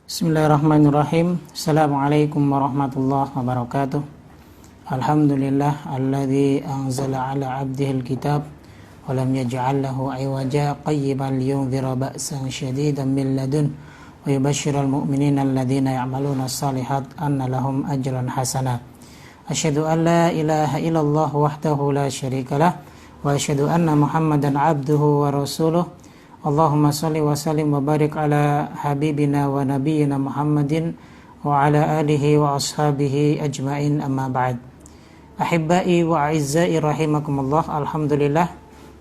Bismillahirrahmanirrahim. Assalamualaikum warahmatullahi wabarakatuh. Alhamdulillah alladzi anzala ala abdihil kitab wa lam yaj'al lahu iwaja qayyiban liyunzira ba'san syadidan min ladun wa yubashshiral mu'minina alladzina ya'maluna as-shalihat anna lahum ajran hasana. Asyhadu an la ilaha illallah wahdahu la syarikalah wa asyhadu anna Muhammadan abduhu wa rasuluh. Allahumma salli wa sallim wa barik ala habibina wa nabiyyina Muhammadin wa ala alihi wa ashabihi ajmain, amma ba'd. Ahibbai wa a'izzai rahimakumullah. Alhamdulillah,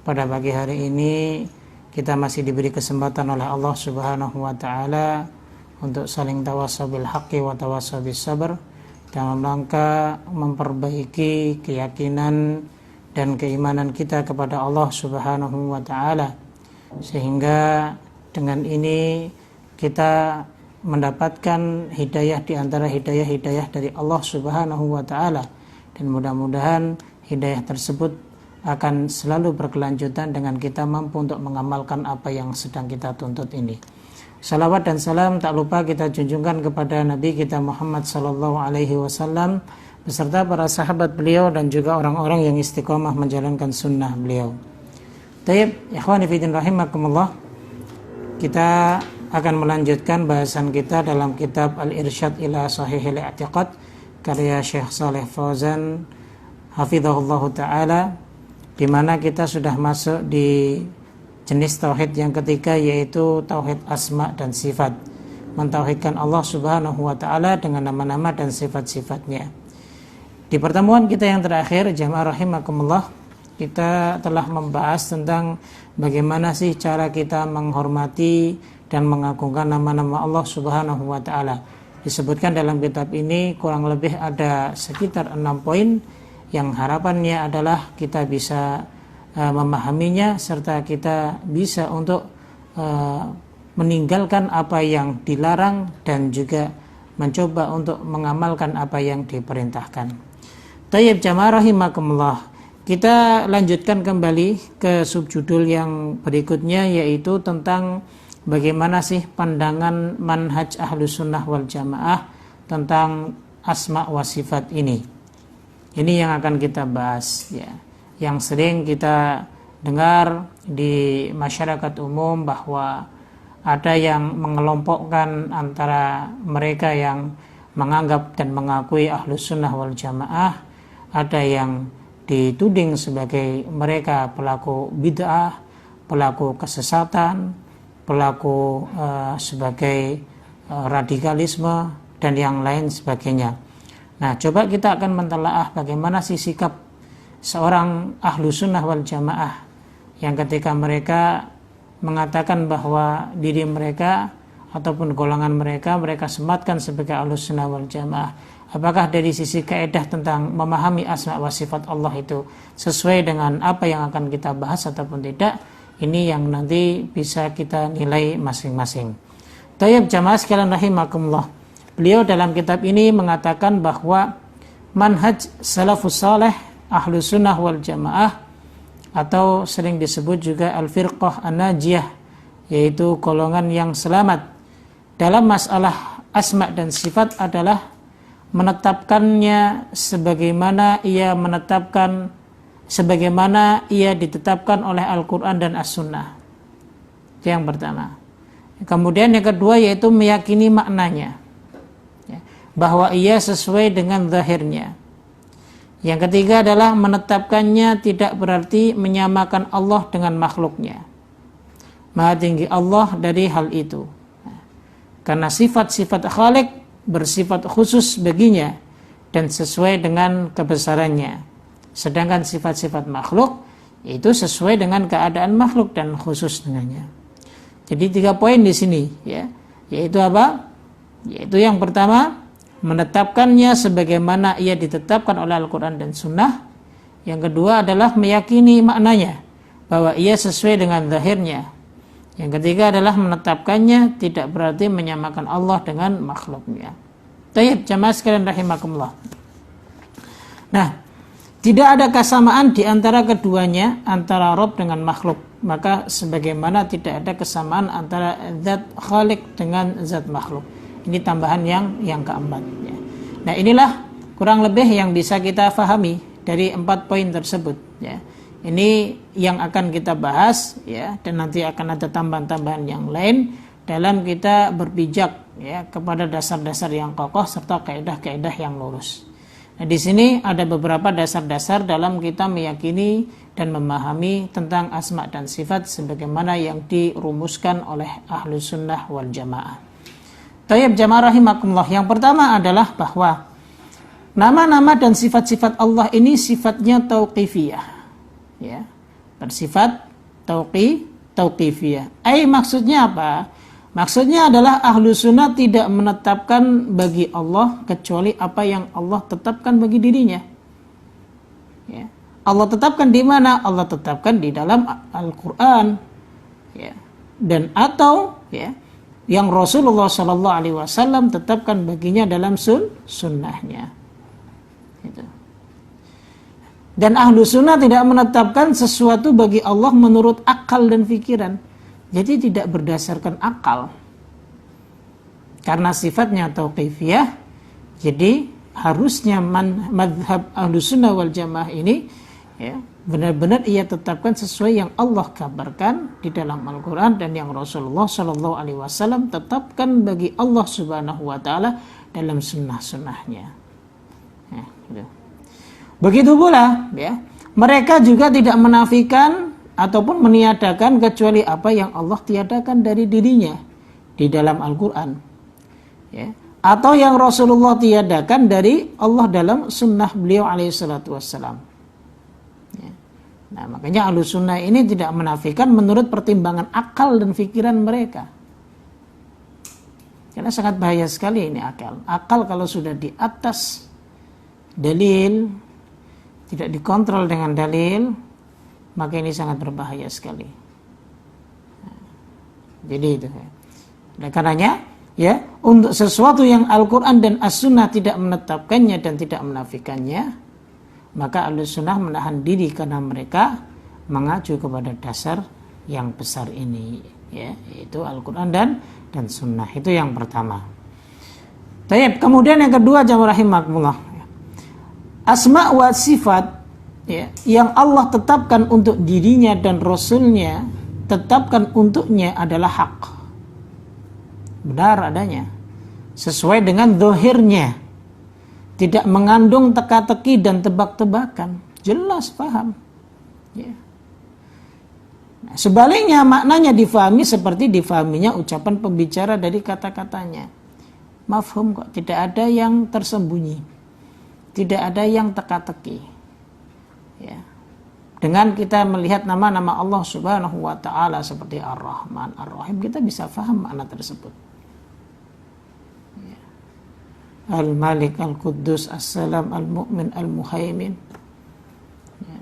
pada pagi hari ini kita masih diberi kesempatan oleh Allah Subhanahu wa taala untuk saling tawassaw bil haqqi wa tawassaw bis sabr, dalam rangka memperbaiki keyakinan dan keimanan kita kepada Allah Subhanahu wa taala, sehingga dengan ini kita mendapatkan hidayah di antara hidayah-hidayah dari Allah Subhanahu wa taala, dan mudah-mudahan hidayah tersebut akan selalu berkelanjutan dengan kita mampu untuk mengamalkan apa yang sedang kita tuntut ini. Salawat dan salam tak lupa kita junjungkan kepada Nabi kita Muhammad sallallahu alaihi wasallam beserta para sahabat beliau dan juga orang-orang yang istiqomah menjalankan sunnah beliau. Taib, ikhwani fillah rahimakumullah. Kita akan melanjutkan bahasan kita dalam kitab Al-Irsyad ila Shahihil I'tiqad karya Syekh Shalih Fauzan hafizahullahu taala, di mana kita sudah masuk di jenis tauhid yang ketiga, yaitu tauhid asma dan sifat, mentauhidkan Allah Subhanahu wa taala dengan nama-nama dan sifat-sifatnya. Di pertemuan kita yang terakhir, jamaah rahimakumullah, kita telah membahas tentang bagaimana sih cara kita menghormati dan mengagungkan nama-nama Allah Subhanahu wa taala. Disebutkan dalam kitab ini kurang lebih ada sekitar 6 poin yang harapannya adalah kita bisa memahaminya serta kita bisa untuk meninggalkan apa yang dilarang dan juga mencoba untuk mengamalkan apa yang diperintahkan. Tayyib jamaah rahimakumullah. Kita lanjutkan kembali ke subjudul yang berikutnya, yaitu tentang bagaimana sih pandangan manhaj Ahlus Sunnah wal Jamaah tentang asma wa sifat ini. Ini yang akan kita bahas, ya. Yang sering kita dengar di masyarakat umum bahwa ada yang mengelompokkan antara mereka yang menganggap dan mengakui Ahlus Sunnah wal Jamaah, ada yang dituding sebagai mereka pelaku bid'ah, pelaku kesesatan, pelaku sebagai radikalisme dan yang lain sebagainya. Nah, coba kita akan mentelaah bagaimana sih sikap seorang ahlu sunnah wal jamaah yang ketika mereka mengatakan bahwa diri mereka ataupun golongan mereka sematkan sebagai ahlu sunnah wal jamaah. Apakah dari sisi kaidah tentang memahami asma wa sifat Allah itu sesuai dengan apa yang akan kita bahas ataupun tidak? Ini yang nanti bisa kita nilai masing-masing. Tayyib jamaah sekalian rahimakumullah. Beliau dalam kitab ini mengatakan bahwa manhaj salafus saleh Ahlus Sunnah wal Jamaah, atau sering disebut juga al-firqah an-najiyah, yaitu golongan yang selamat dalam masalah asma dan sifat adalah menetapkannya sebagaimana ia ditetapkan oleh Al-Quran dan As-Sunnah. Itu yang pertama. Kemudian yang kedua yaitu meyakini maknanya, bahwa ia sesuai dengan zahirnya. Yang ketiga adalah menetapkannya tidak berarti menyamakan Allah dengan makhluknya. Maha tinggi Allah dari hal itu. Karena sifat-sifat Khalik bersifat khusus baginya dan sesuai dengan kebesarannya. Sedangkan sifat-sifat makhluk itu sesuai dengan keadaan makhluk dan khusus dengannya. Jadi 3 poin di sini, ya. Yaitu apa? Yaitu yang pertama, menetapkannya sebagaimana ia ditetapkan oleh Al-Quran dan Sunnah. Yang kedua adalah meyakini maknanya, bahwa ia sesuai dengan zahirnya. Yang ketiga adalah menetapkannya tidak berarti menyamakan Allah dengan makhluknya. Tayyib jamaah sekalian rahimakumullah. Nah, tidak ada kesamaan di antara keduanya, antara Rabb dengan makhluk. Maka sebagaimana tidak ada kesamaan antara zat Khalik dengan zat makhluk. Ini tambahan yang keempat. Ya. Nah inilah kurang lebih yang bisa kita pahami dari 4 poin tersebut. Ya. Ini yang akan kita bahas, ya, dan nanti akan ada tambahan-tambahan yang lain dalam kita berpijak, ya, kepada dasar-dasar yang kokoh serta kaidah-kaidah yang lurus. Nah, di sini ada beberapa dasar-dasar dalam kita meyakini dan memahami tentang asma dan sifat sebagaimana yang dirumuskan oleh Ahlus Sunnah wal Jamaah. Tayyib jamaah rahimakumullah. Yang pertama adalah bahwa nama-nama dan sifat-sifat Allah ini sifatnya tauqifiyah, ya, bersifat tauqifiyah. Maksudnya apa? Maksudnya adalah Ahlus Sunnah tidak menetapkan bagi Allah kecuali apa yang Allah tetapkan bagi dirinya. Ya. Allah tetapkan di mana? Allah tetapkan di dalam Al-Quran, ya. Dan atau, ya, yang Rasulullah SAW tetapkan baginya dalam sunnahnya. Gitu. Dan Ahlus Sunnah tidak menetapkan sesuatu bagi Allah menurut akal dan pikiran. Jadi tidak berdasarkan akal. Karena sifatnya tauqifiyah, jadi harusnya madhab Ahlus Sunnah wal Jamaah ini, ya, benar-benar ia tetapkan sesuai yang Allah kabarkan di dalam Al-Quran dan yang Rasulullah SAW tetapkan bagi Allah Subhanahu wa Ta'ala dalam sunnah-sunnahnya. Ya, gitu. Begitu pula, ya, mereka juga tidak menafikan ataupun meniadakan kecuali apa yang Allah tiadakan dari dirinya di dalam Al-Quran, ya, atau yang Rasulullah tiadakan dari Allah dalam sunnah beliau alaihissalatu wassalam. Ya. Nah, makanya Ahlus Sunnah ini tidak menafikan menurut pertimbangan akal dan pikiran mereka, karena sangat bahaya sekali ini akal kalau sudah di atas dalil, tidak dikontrol dengan dalil, maka ini sangat berbahaya sekali. Nah, jadi itu. Oleh karenanya, ya, untuk sesuatu yang Al-Quran dan As-Sunnah tidak menetapkannya dan tidak menafikannya, maka Ahlus Sunnah menahan diri karena mereka mengacu kepada dasar yang besar ini, ya, yaitu Al-Quran dan Sunnah. Itu yang pertama. Baik, kemudian yang kedua, jamaah rahimakumullah, asma wa sifat, ya, yang Allah tetapkan untuk dirinya dan Rasulnya tetapkan untuknya adalah hak, benar adanya, sesuai dengan zahirnya, tidak mengandung teka-teki dan tebak-tebakan, jelas paham, ya. Nah, sebaliknya maknanya difahami seperti difahaminya ucapan pembicara dari kata-katanya, mafhum kok, tidak ada yang tersembunyi, tidak ada yang teka-teki. Ya. Dengan kita melihat nama-nama Allah Subhanahu wa Ta'ala seperti Ar-Rahman, Ar-Rahim, kita bisa faham makna tersebut. Ya. Al-Malik, Al-Quddus, As-Salam, Al-Mu'min, Al-Muhaimin. Ya.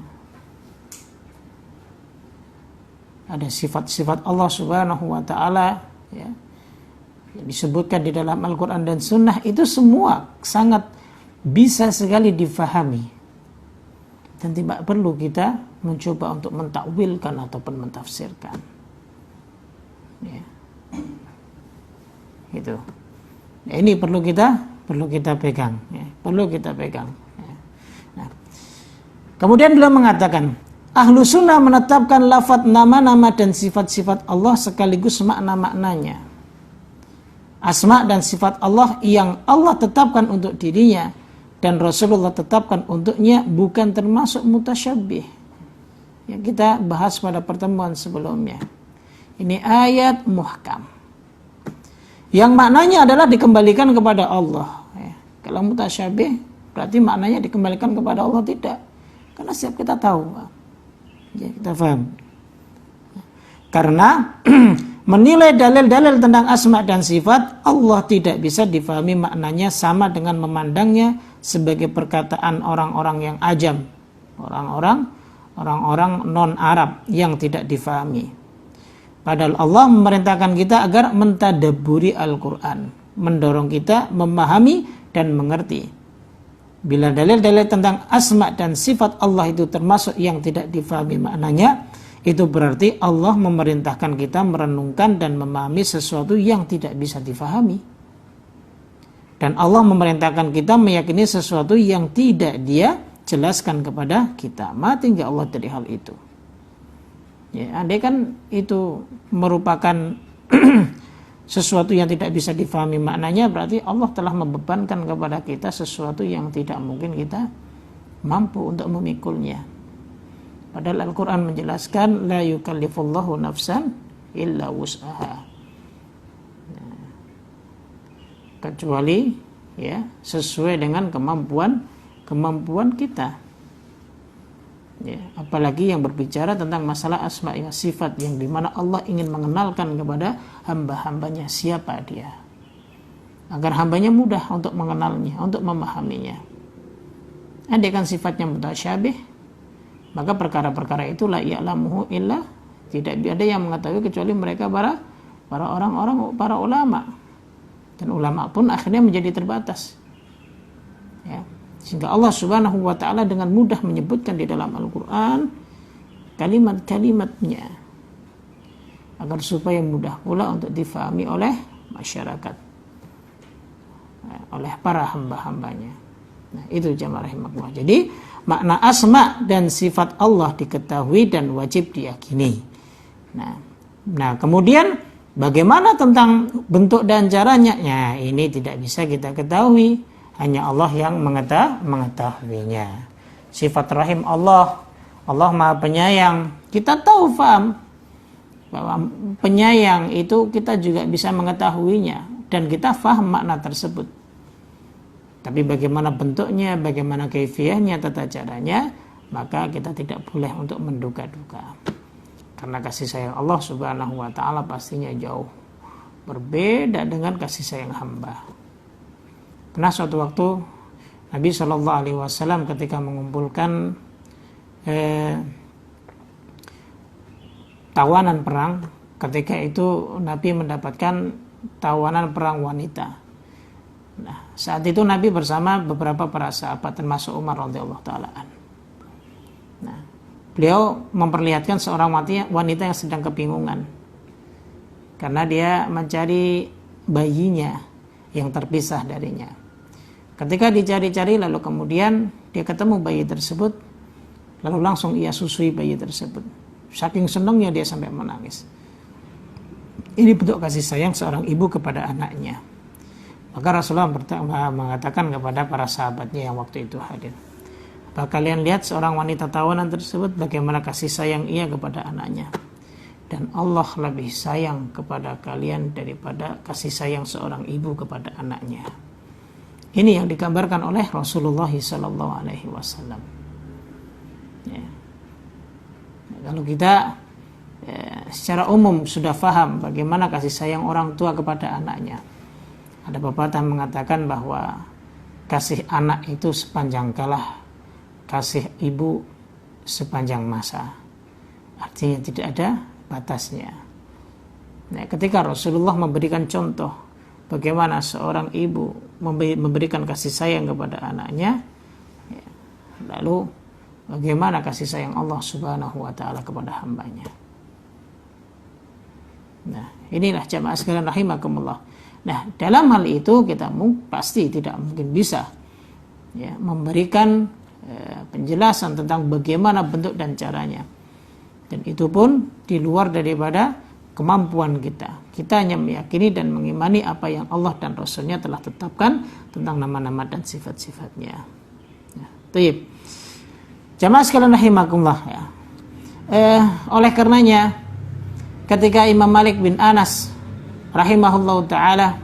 Ada sifat-sifat Allah Subhanahu wa Ta'ala, ya, yang disebutkan di dalam Al-Quran dan Sunnah, itu semua sangat bisa sekali difahami. Dan tidak perlu kita mencoba untuk mentakwilkan ataupun mentafsirkan. Ya. Gitu. Ya, ini perlu kita pegang. Ya. Perlu kita pegang. Ya. Nah. Kemudian beliau mengatakan, Ahlus Sunnah menetapkan lafaz nama-nama dan sifat-sifat Allah sekaligus makna-maknanya. Asma dan sifat Allah yang Allah tetapkan untuk dirinya dan Rasulullah tetapkan untuknya bukan termasuk mutasyabbih. Yang kita bahas pada pertemuan sebelumnya. Ini ayat muhkam. Yang maknanya adalah dikembalikan kepada Allah. Ya. Kalau mutasyabih berarti maknanya dikembalikan kepada Allah, tidak. Karena setiap kita tahu. Ya, kita paham. Karena menilai dalil-dalil tentang asma dan sifat Allah tidak bisa difahami maknanya sama dengan memandangnya sebagai perkataan orang-orang yang ajam, orang-orang non-Arab yang tidak difahami. Padahal Allah memerintahkan kita agar mentadabburi Al-Quran, mendorong kita memahami dan mengerti. Bila dalil-dalil tentang asma dan sifat Allah itu termasuk yang tidak difahami maknanya, itu berarti Allah memerintahkan kita merenungkan dan memahami sesuatu yang tidak bisa difahami. Dan Allah memerintahkan kita meyakini sesuatu yang tidak Dia jelaskan kepada kita. Mati nggak Allah dari hal itu? Ya, andai kan itu merupakan sesuatu yang tidak bisa difahami maknanya, berarti Allah telah membebankan kepada kita sesuatu yang tidak mungkin kita mampu untuk memikulnya. Padahal Al-Quran menjelaskan la yukallifullahu nafsan illa wus'aha, kecuali ya sesuai dengan kemampuan kita. Ya, apalagi yang berbicara tentang masalah asma wa sifat, yang dimana Allah ingin mengenalkan kepada hamba-hambanya siapa Dia, agar hambanya mudah untuk mengenalnya, untuk memahaminya. Andai kan sifatnya mutasyabih, maka perkara-perkara itu la ya'lamuhu illa, tidak ada yang mengetahui kecuali mereka para orang-orang, para ulama. Dan ulama pun akhirnya menjadi terbatas. Ya. Sehingga Allah Subhanahu wa ta'ala dengan mudah menyebutkan di dalam Al-Quran kalimat-kalimatnya agar supaya mudah pula untuk difahami oleh masyarakat, oleh para hamba-hambanya. Nah, itu jamaah rahimakumullah. Jadi makna asma dan sifat Allah diketahui dan wajib diyakini. Nah kemudian bagaimana tentang bentuk dan caranya? Ya, ini tidak bisa kita ketahui. Hanya Allah yang mengetahuinya. Sifat rahim Allah Maha penyayang. Kita tahu, faham bahwa penyayang itu kita juga bisa mengetahuinya dan kita faham makna tersebut. Tapi bagaimana bentuknya, bagaimana kaifiyahnya, tata caranya, maka kita tidak boleh untuk menduga-duga. Karena kasih sayang Allah Subhanahu wa ta'ala pastinya jauh berbeda dengan kasih sayang hamba. Pernah suatu waktu Nabi SAW ketika mengumpulkan tawanan perang, ketika itu Nabi mendapatkan tawanan perang wanita. Nah, saat itu Nabi bersama beberapa para sahabat termasuk Umar radhiyallahu taala. Nah, beliau memperlihatkan seorang wanita yang sedang kebingungan karena dia mencari bayinya yang terpisah darinya. Ketika dicari-cari lalu kemudian dia ketemu bayi tersebut, lalu langsung ia susui bayi tersebut. Saking senangnya dia sampai menangis. Ini bentuk kasih sayang seorang ibu kepada anaknya. Maka Rasulullah mengatakan kepada para sahabatnya yang waktu itu hadir, apa kalian lihat seorang wanita tawanan tersebut bagaimana kasih sayang ia kepada anaknya? Dan Allah lebih sayang kepada kalian daripada kasih sayang seorang ibu kepada anaknya. Ini yang digambarkan oleh Rasulullah SAW. Ya. Kalau kita secara umum sudah faham bagaimana kasih sayang orang tua kepada anaknya, ada pepatah mengatakan bahwa kasih anak itu sepanjang kalah, kasih ibu sepanjang masa. Artinya tidak ada batasnya. Nah, ketika Rasulullah memberikan contoh bagaimana seorang ibu memberikan kasih sayang kepada anaknya, ya, lalu bagaimana kasih sayang Allah Subhanahu wa ta'ala kepada hambanya. Nah, inilah jamaah sekalian rahimakumullah. Nah, dalam hal itu kita pasti tidak mungkin bisa ya, memberikan penjelasan tentang bagaimana bentuk dan caranya. Dan itu pun di luar daripada kemampuan kita. Kita hanya meyakini dan mengimani apa yang Allah dan Rasulnya telah tetapkan tentang nama-nama dan sifat-sifatnya. Ya, taib. Jamaah sekalian rahimakumullah ya. Oleh karenanya ketika Imam Malik bin Anas rahimahullahu ta'ala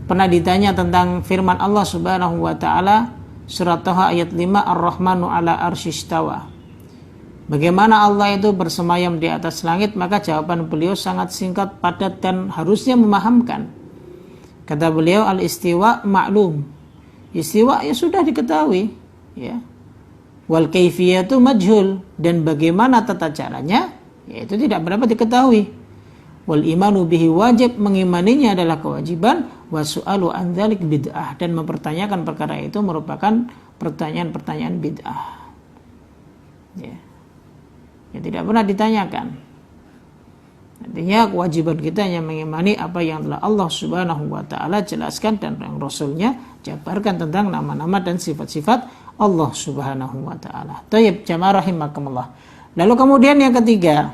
pernah ditanya tentang firman Allah Subhanahu wa ta'ala surat Taha ayat 5, Ar-Rahmanu ala arsyistawa, bagaimana Allah itu bersemayam di atas langit, maka jawaban beliau sangat singkat, padat dan harusnya memahamkan. Kata beliau, al-istiwa maklum, istiwa ya sudah diketahui ya. Wal kaifiyatu majhul, dan bagaimana tata caranya yaitu tidak berapa diketahui. Wal imanu bihi wajib, mengimaninya adalah kewajiban. Wa su'alu an dzalik bid'ah, dan mempertanyakan perkara itu merupakan pertanyaan-pertanyaan bid'ah. Ya. Ya tidak pernah ditanyakan. Artinya kewajiban kita hanya mengimani apa yang telah Allah Subhanahu wa taala jelaskan dan yang Rasulnya jabarkan tentang nama-nama dan sifat-sifat Allah Subhanahu wa taala. Thayyib, jamaah rahimakumullah. Lalu kemudian yang ketiga,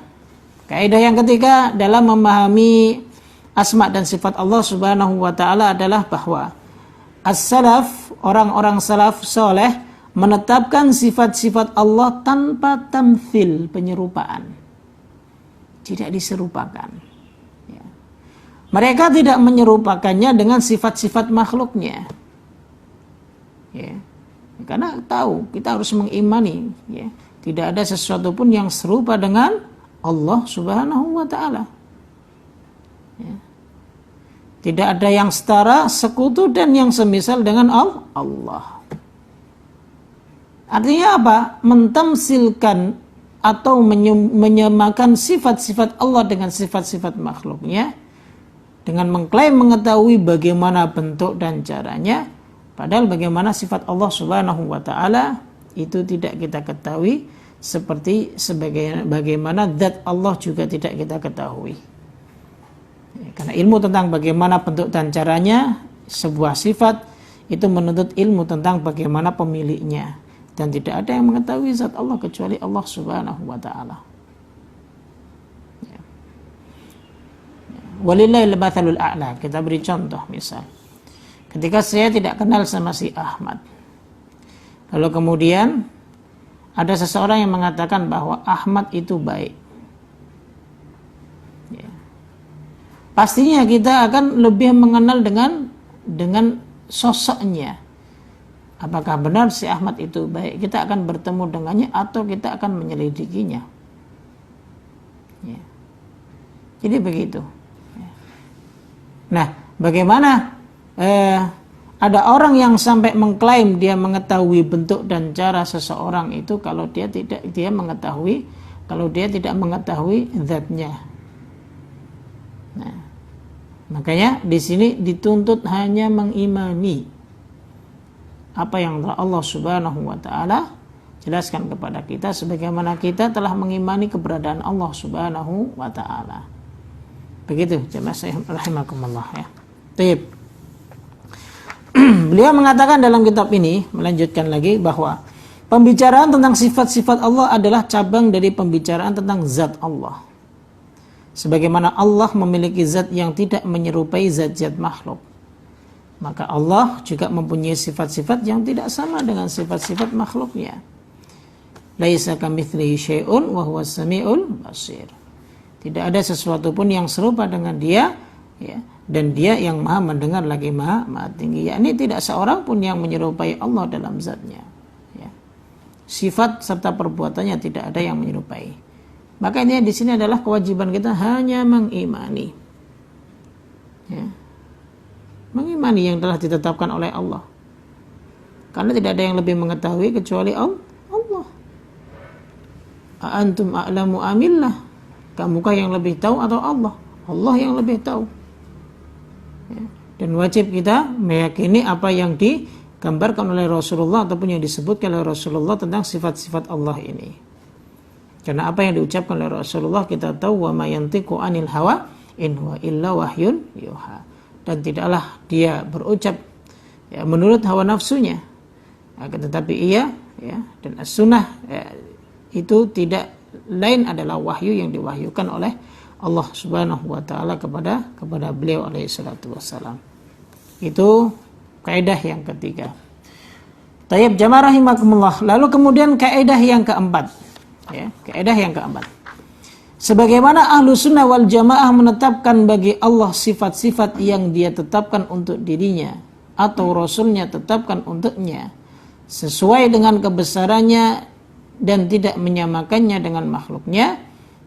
kaidah yang ketiga dalam memahami asma dan sifat Allah Subhanahu wa taala adalah bahwa as-salaf, orang-orang salaf soleh menetapkan sifat-sifat Allah tanpa tamthil, penyerupaan. Tidak diserupakan. Ya. Mereka tidak menyerupakannya dengan sifat-sifat makhluknya. Ya. Karena tahu kita harus mengimani, ya, tidak ada sesuatu pun yang serupa dengan Allah Subhanahu wa taala. Ya. Tidak ada yang setara, sekutu dan yang semisal dengan Allah. Artinya apa? Mentamsilkan atau menyamakan sifat-sifat Allah dengan sifat-sifat makhluknya dengan mengklaim mengetahui bagaimana bentuk dan caranya, padahal bagaimana sifat Allah Subhanahu wa taala itu tidak kita ketahui, seperti bagaimana zat Allah juga tidak kita ketahui. Karena ilmu tentang bagaimana bentuk dan caranya sebuah sifat itu menuntut ilmu tentang bagaimana pemiliknya. Dan tidak ada yang mengetahui zat Allah kecuali Allah Subhanahu wa ta'ala. Walillahil mathalul a'la. Kita beri contoh misal. Ketika saya tidak kenal sama si Ahmad. Lalu kemudian ada seseorang yang mengatakan bahwa Ahmad itu baik. Ya. Pastinya kita akan lebih mengenal dengan sosoknya. Apakah benar si Ahmad itu baik? Kita akan bertemu dengannya atau kita akan menyelidikinya. Ya. Jadi begitu. Ya. Nah, bagaimana ada orang yang sampai mengklaim dia mengetahui bentuk dan cara seseorang itu kalau dia tidak mengetahui zatnya. Nah, makanya di sini dituntut hanya mengimani apa yang Allah Subhanahu wa taala jelaskan kepada kita sebagaimana kita telah mengimani keberadaan Allah Subhanahu wa taala. Begitu jemaah rahimakumullah ya. Baik. Beliau mengatakan dalam kitab ini, melanjutkan lagi bahwa pembicaraan tentang sifat-sifat Allah adalah cabang dari pembicaraan tentang zat Allah. Sebagaimana Allah memiliki zat yang tidak menyerupai zat-zat makhluk, maka Allah juga mempunyai sifat-sifat yang tidak sama dengan sifat-sifat makhluknya. Laisa kamitslihi syai'un wa huwas samiul basir. Tidak ada sesuatu pun yang serupa dengan dia, ya, dan dia yang maha mendengar lagi maha tinggi. Yakni tidak seorang pun yang menyerupai Allah dalam zatnya. Ya. Sifat serta perbuatannya tidak ada yang menyerupai. Maka ini di sini adalah kewajiban kita hanya mengimani. Ya. Mengimani yang telah ditetapkan oleh Allah. Karena tidak ada yang lebih mengetahui kecuali Allah. Antum a'lamu amillah. Kamukah yang lebih tahu atau Allah? Allah yang lebih tahu. Ya. Dan wajib kita meyakini apa yang digambarkan oleh Rasulullah ataupun yang disebutkan oleh Rasulullah tentang sifat-sifat Allah ini. Karena apa yang diucapkan oleh Rasulullah kita tahu, wa ma yantiqu anil hawa in huwa illa wahyun yuha. Dan tidaklah dia berucap ya, menurut hawa nafsunya, tetapi ia ya, dan as-sunnah ya, itu tidak lain adalah wahyu yang diwahyukan oleh Allah Subhanahu wa taala kepada beliau alaihi salatu wassalam. Itu kaidah yang ketiga. Tayyib jamaah rahimakumullah. Lalu kemudian kaidah yang keempat. Ya, kaidah yang keempat. Sebagaimana ahlu sunnah wal jamaah menetapkan bagi Allah sifat-sifat yang dia tetapkan untuk dirinya atau Rasulnya tetapkan untuknya sesuai dengan kebesarannya dan tidak menyamakannya dengan makhluknya,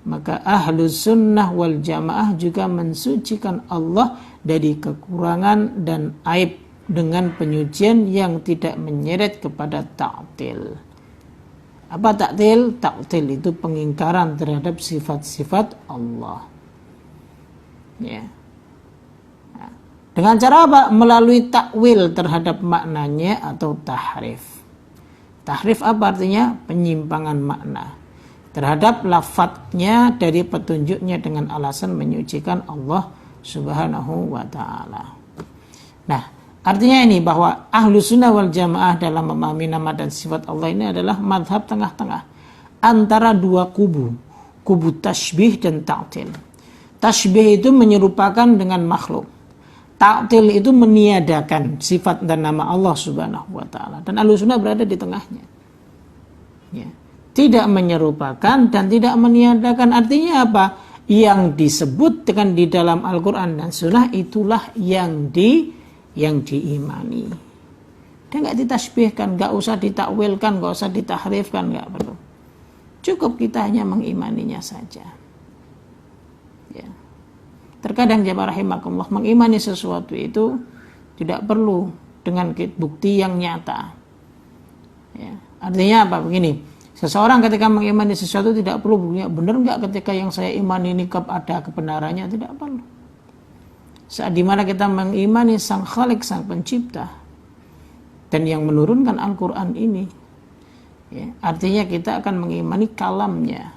maka ahlu sunnah wal jamaah juga mensucikan Allah dari kekurangan dan aib dengan penyucian yang tidak menyeret kepada ta'til. Apa ta'til? Ta'til itu pengingkaran terhadap sifat-sifat Allah. Ya. Nah, dengan cara apa? Melalui takwil terhadap maknanya atau tahrif. Tahrif apa artinya? Penyimpangan makna. terhadap lafadznya dari petunjuknya dengan alasan menyucikan Allah Subhanahu wa ta'ala. Nah, artinya ini bahwa ahlu sunnah wal jamaah dalam memahami nama dan sifat Allah ini adalah madhab tengah-tengah antara dua kubu tasybih dan ta'til. Tasybih itu menyerupakan dengan makhluk, ta'til itu meniadakan sifat dan nama Allah Subhanahu wa ta'ala, dan ahlu sunnah berada di tengahnya, ya. Tidak menyerupakan dan tidak meniadakan. Artinya apa? Yang disebut dengan di dalam Al-Quran dan Sunnah itulah yang diimani. Dan nggak ditasbihkan, nggak usah ditakwilkan, nggak usah ditahrifkan, nggak perlu. Cukup kita hanya mengimaninya saja. Ya. Terkadang jamaah rahimakumullah, mengimani sesuatu itu tidak perlu dengan bukti yang nyata. Ya. Artinya apa? Begini. Seseorang ketika mengimani sesuatu tidak perlu buktinya. Benar nggak ketika yang saya imani ini ada kebenarannya? Tidak perlu. Saat dimana kita mengimani Sang Khalik, Sang Pencipta, dan yang menurunkan Al-Quran ini, ya, artinya kita akan mengimani kalamnya,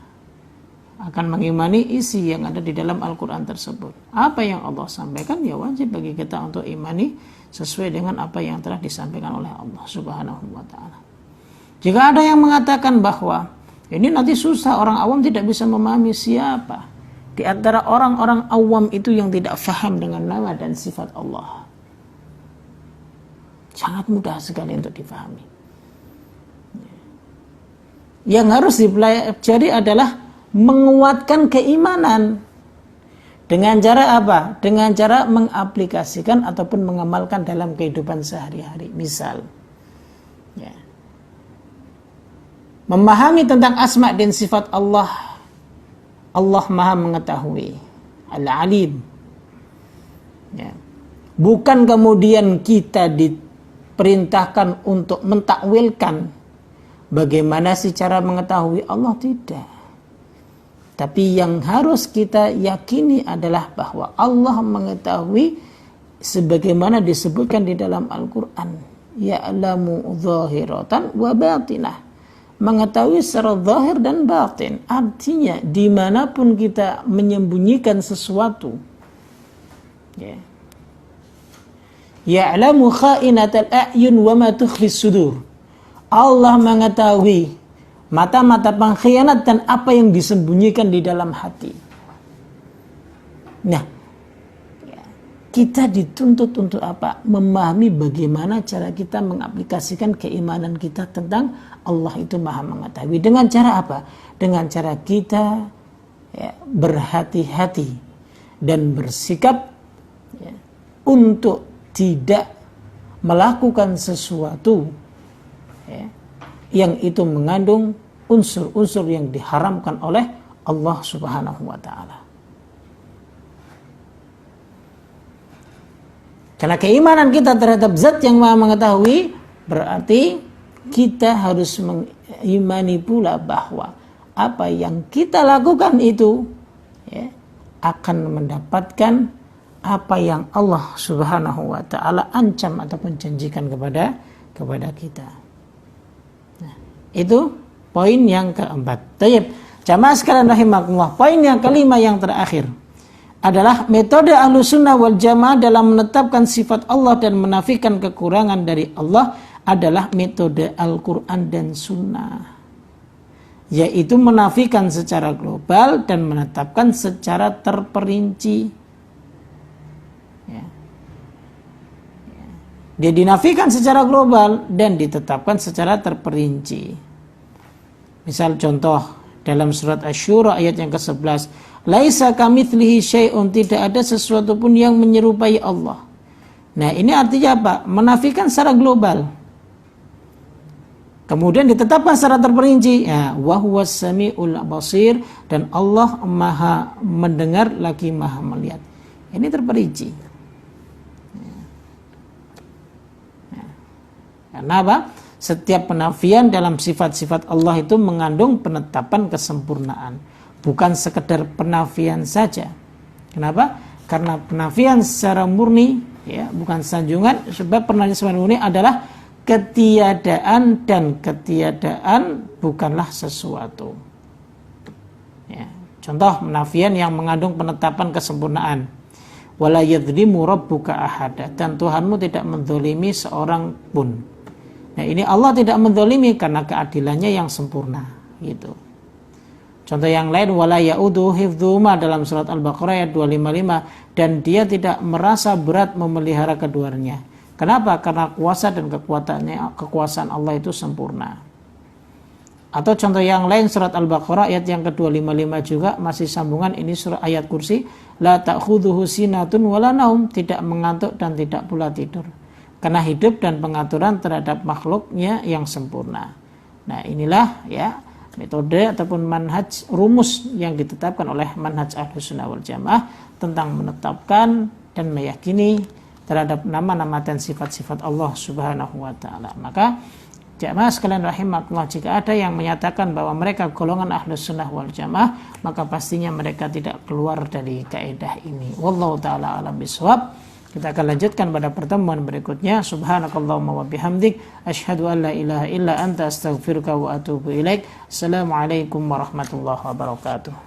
akan mengimani isi yang ada di dalam Al-Quran tersebut. Apa yang Allah sampaikan, ya wajib bagi kita untuk imani sesuai dengan apa yang telah disampaikan oleh Allah Subhanahu wa ta'ala. Jika ada yang mengatakan bahwa ini nanti susah, orang awam tidak bisa memahami, siapa di antara orang-orang awam itu yang tidak faham dengan nama dan sifat Allah? Sangat mudah sekali untuk difahami. Yang harus dipelajari adalah menguatkan keimanan. Dengan cara apa? Dengan cara mengaplikasikan ataupun mengamalkan dalam kehidupan sehari-hari. Misal, ya, memahami tentang asma dan sifat Allah. Allah Maha mengetahui, Al-Alim. Ya. Bukan kemudian kita diperintahkan untuk mentakwilkan bagaimana sih cara mengetahui Allah, tidak. Tapi yang harus kita yakini adalah bahwa Allah mengetahui sebagaimana disebutkan di dalam Al-Quran. Ya'lamu zahiratan wa batinah. Mengetahui secara zahir dan batin. Artinya dimanapun kita menyembunyikan sesuatu, ya. Ya'lamu kha'inatal a'yun wa ma tukhfis sudur. Allah mengetahui mata-mata pengkhianat dan apa yang disembunyikan di dalam hati. Nah, kita dituntut untuk apa? Memahami bagaimana cara kita mengaplikasikan keimanan kita tentang Allah itu Maha mengetahui. Dengan cara apa? Dengan cara kita, ya, berhati-hati dan bersikap, ya, untuk tidak melakukan sesuatu, ya, yang itu mengandung unsur-unsur yang diharamkan oleh Allah Subhanahu wa ta'ala. Karena keimanan kita terhadap zat yang Maha mengetahui, berarti kita harus mengimani pula bahwa apa yang kita lakukan itu, ya, akan mendapatkan apa yang Allah Subhanahu wa ta'ala ancam ataupun janjikan kepada kita. Nah, itu poin yang keempat. Tayyib, jamaah sekalian rahimakumullah. Poin yang kelima yang terakhir adalah metode Ahlussunnah wal Jamaah dalam menetapkan sifat Allah dan menafikan kekurangan dari Allah adalah metode Al-Quran dan Sunnah, yaitu menafikan secara global dan menetapkan secara terperinci. Ya. Dia dinafikan secara global dan ditetapkan secara terperinci. Misal contoh dalam surat Asy-Syura ayat yang ke-11, laisa kamitslihi syai'un, tidak ada sesuatu pun yang menyerupai Allah. Nah, ini artinya apa? Menafikan secara global. Kemudian ditetapkan secara terperinci, ya, wa huwas samiul basir, dan Allah Maha mendengar lagi Maha melihat. Ini terperinci. Karena apa? Setiap penafian dalam sifat-sifat Allah itu mengandung penetapan kesempurnaan, bukan sekedar penafian saja. Kenapa? Karena penafian secara murni, ya, bukan sanjungan, sebab penafian secara murni adalah ketiadaan, dan ketiadaan bukanlah sesuatu. Ya. Contoh penafian yang mengandung penetapan kesempurnaan. Wala yadzlimu rabbuka ahada, dan Tuhanmu tidak menzalimi seorang pun. Nah, ini Allah tidak menzalimi karena keadilannya yang sempurna, gitu. Contoh yang lain, wala ya'udu hifdzuhuma dalam surat Al-Baqarah ayat 255, dan dia tidak merasa berat memelihara keduanya. Kenapa? Karena kuasa dan kekuasaan Allah itu sempurna. Atau contoh yang lain surat Al-Baqarah ayat yang ke-255 juga masih sambungan ini surat ayat kursi, la ta'khudhuhu sinatun wala naum, tidak mengantuk dan tidak pula tidur. Karena hidup dan pengaturan terhadap makhluknya yang sempurna. Nah, inilah ya metode ataupun manhaj rumus yang ditetapkan oleh manhaj Ahlussunnah wal Jamaah tentang menetapkan dan meyakini terhadap nama-nama dan sifat-sifat Allah Subhanahu wa taala. Maka jamaah sekalian rahimakumullah, jika ada yang menyatakan bahwa mereka golongan Ahlussunnah wal Jamaah, maka pastinya mereka tidak keluar dari kaidah ini. Wallahu taala alam bisawab. Kita akan lanjutkan pada pertemuan berikutnya. Subhanakallahumma wa bihamdik, asyhadu an la ilaha illa anta, astaghfiruka wa atubu ilaik. Assalamualaikum warahmatullahi wabarakatuh.